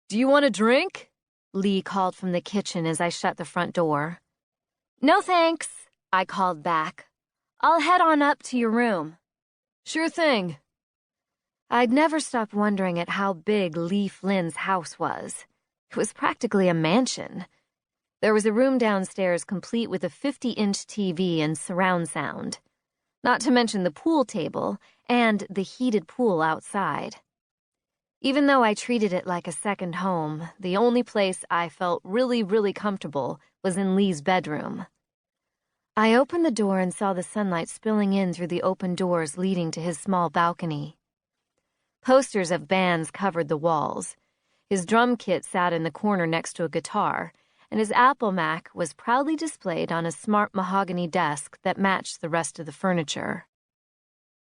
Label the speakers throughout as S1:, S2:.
S1: Do you want a drink? Lee called from the kitchen as I shut the front door. No thanks, I called back. I'll head on up to your room. Sure thing. I'd never stopped wondering at how big Lee Flynn's house was. It was practically a mansion. There was a room downstairs complete with a 50-inch TV and surround sound. Not to mention the pool table and the heated pool outside. Even though I treated it like a second home, the only place I felt really comfortable was in Lee's bedroom. I opened the door and saw the sunlight spilling in through the open doors leading to his small balcony. Posters of bands covered the walls. His drum kit sat in the corner next to a guitar, and his Apple Mac was proudly displayed on a smart mahogany desk that matched the rest of the furniture.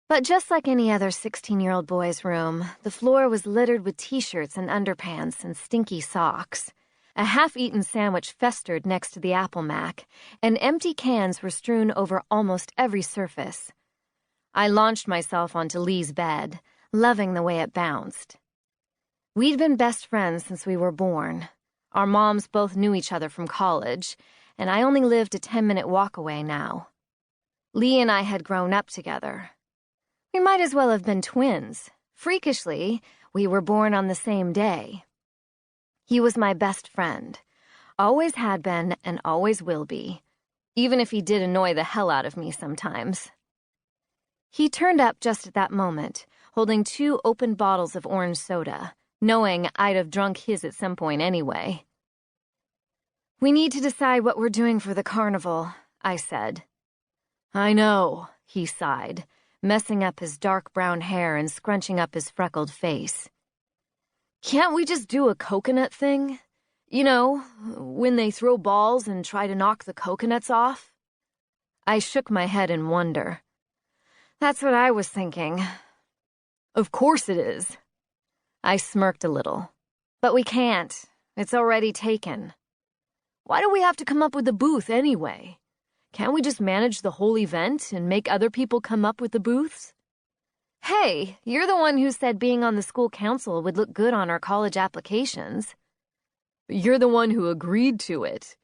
S1: But just like any other 16-year-old boy's room, the floor was littered with t-shirts and underpants and stinky socks. A half-eaten sandwich festered next to the Apple Mac, and empty cans were strewn over almost every surface. I launched myself onto Lee's bed, loving the way it bounced. We'd been best friends since we were born. Our moms both knew each other from college, and I only lived a 10-minute walk away now. Lee and I had grown up together. We might as well have been twins. Freakishly, we were born on the same day. He was my best friend. Always had been and always will be, even if he did annoy the hell out of me sometimes. He turned up just at that moment, holding 2 open bottles of orange soda, knowing I'd have drunk his at some point anyway. We need to decide what we're doing for the carnival, I said. I know, he sighed, messing up his dark brown hair and scrunching up his freckled face. Can't we just do a coconut thing? You know, when they throw balls and try to knock the coconuts off? I shook my head in wonder. That's what I was thinking. Of course it is. I smirked a little. But we can't. It's already taken. Why do we have to come up with the booth anyway? Can't we just manage the whole event and make other people come up with the booths? Hey, you're the one who said being on the school council would look good on our college applications. You're the one who agreed to it.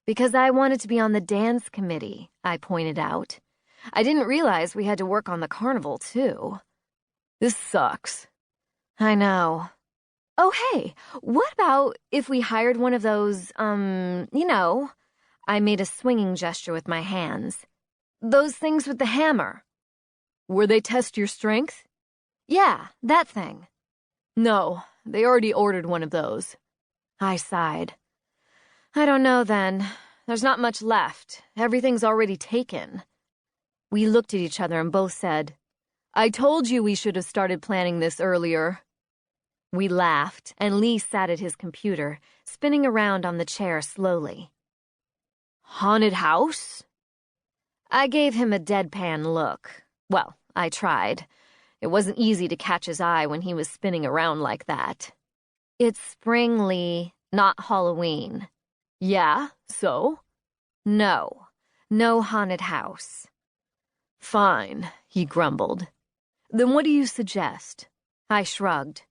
S1: Because I wanted to be on the dance committee, I pointed out. I didn't realize we had to work on the carnival, too. This sucks. I know. Oh, hey, what about if we hired one of those, you know, I made a swinging gesture with my hands. Those things with the hammer. Where they test your strength? Yeah, that thing. No, they already ordered one of those. I sighed. I don't know then. There's not much left. Everything's already taken. We looked at each other and both said, I told you we should have started planning this earlier. We laughed, and Lee sat at his computer, spinning around on the chair slowly. Haunted house? I gave him a deadpan look. Well, I tried. It wasn't easy to catch his eye when he was spinning around like that. It's spring, Lee, not Halloween. Yeah, so? No haunted house. Fine, he grumbled. Then what do you suggest? I shrugged.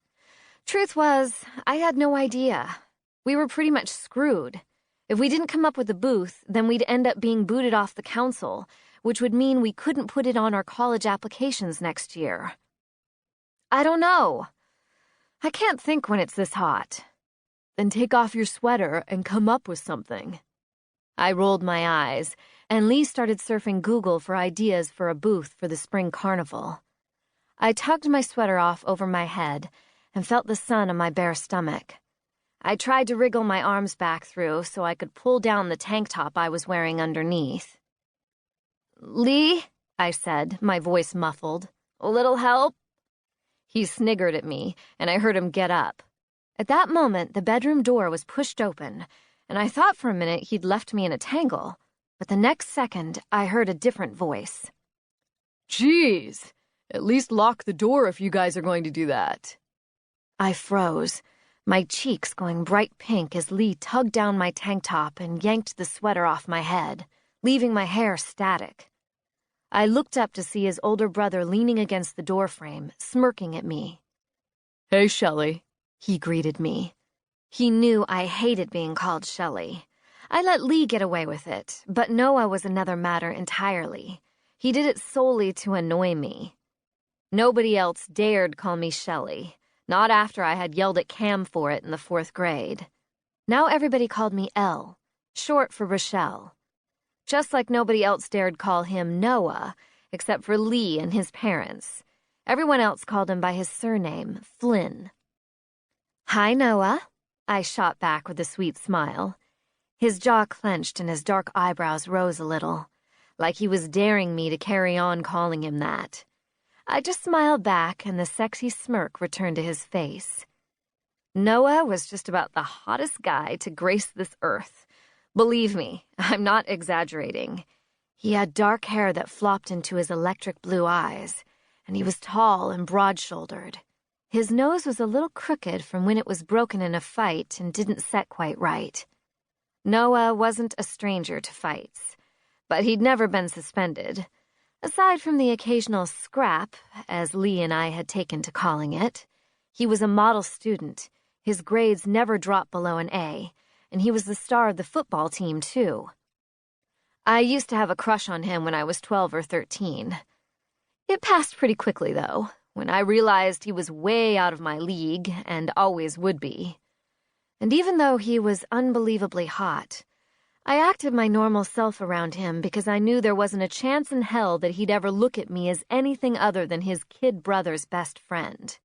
S1: Truth was, I had no idea. We were pretty much screwed. If we didn't come up with a booth, then we'd end up being booted off the council, which would mean we couldn't put it on our college applications next year. I don't know. I can't think when it's this hot. Then take off your sweater and come up with something. I rolled my eyes, and Lee started surfing Google for ideas for a booth for the Spring Carnival. I tugged my sweater off over my head and felt the sun on my bare stomach. I tried to wriggle my arms back through so I could pull down the tank top I was wearing underneath. Lee, I said, my voice muffled. A little help? He sniggered at me, and I heard him get up. At that moment, the bedroom door was pushed open, and I thought for a minute he'd left me in a tangle, but the next second I heard a different voice. Jeez, at least lock the door if you guys are going to do that. I froze, my cheeks going bright pink as Lee tugged down my tank top and yanked the sweater off my head, leaving my hair static. I looked up to see his older brother leaning against the doorframe, smirking at me. Hey, Shelley, he greeted me. He knew I hated being called Shelley. I let Lee get away with it, but Noah was another matter entirely. He did it solely to annoy me. Nobody else dared call me Shelley, not after I had yelled at Cam for it in the 4th grade. Now everybody called me Elle, short for Rochelle. Just like nobody else dared call him Noah, except for Lee and his parents. Everyone else called him by his surname, Flynn. "Hi, Noah," I shot back with a sweet smile. His jaw clenched and his dark eyebrows rose a little, like he was daring me to carry on calling him that. I just smiled back, and the sexy smirk returned to his face. Noah was just about the hottest guy to grace this earth. Believe me, I'm not exaggerating. He had dark hair that flopped into his electric blue eyes, and he was tall and broad-shouldered. His nose was a little crooked from when it was broken in a fight and didn't set quite right. Noah wasn't a stranger to fights, but he'd never been suspended. Aside from the occasional scrap, as Lee and I had taken to calling it, he was a model student. His grades never dropped below an A, and he was the star of the football team, too. I used to have a crush on him when I was 12 or 13. It passed pretty quickly, though, when I realized he was way out of my league and always would be. And even though he was unbelievably hot, I acted my normal self around him because I knew there wasn't a chance in hell that he'd ever look at me as anything other than his kid brother's best friend.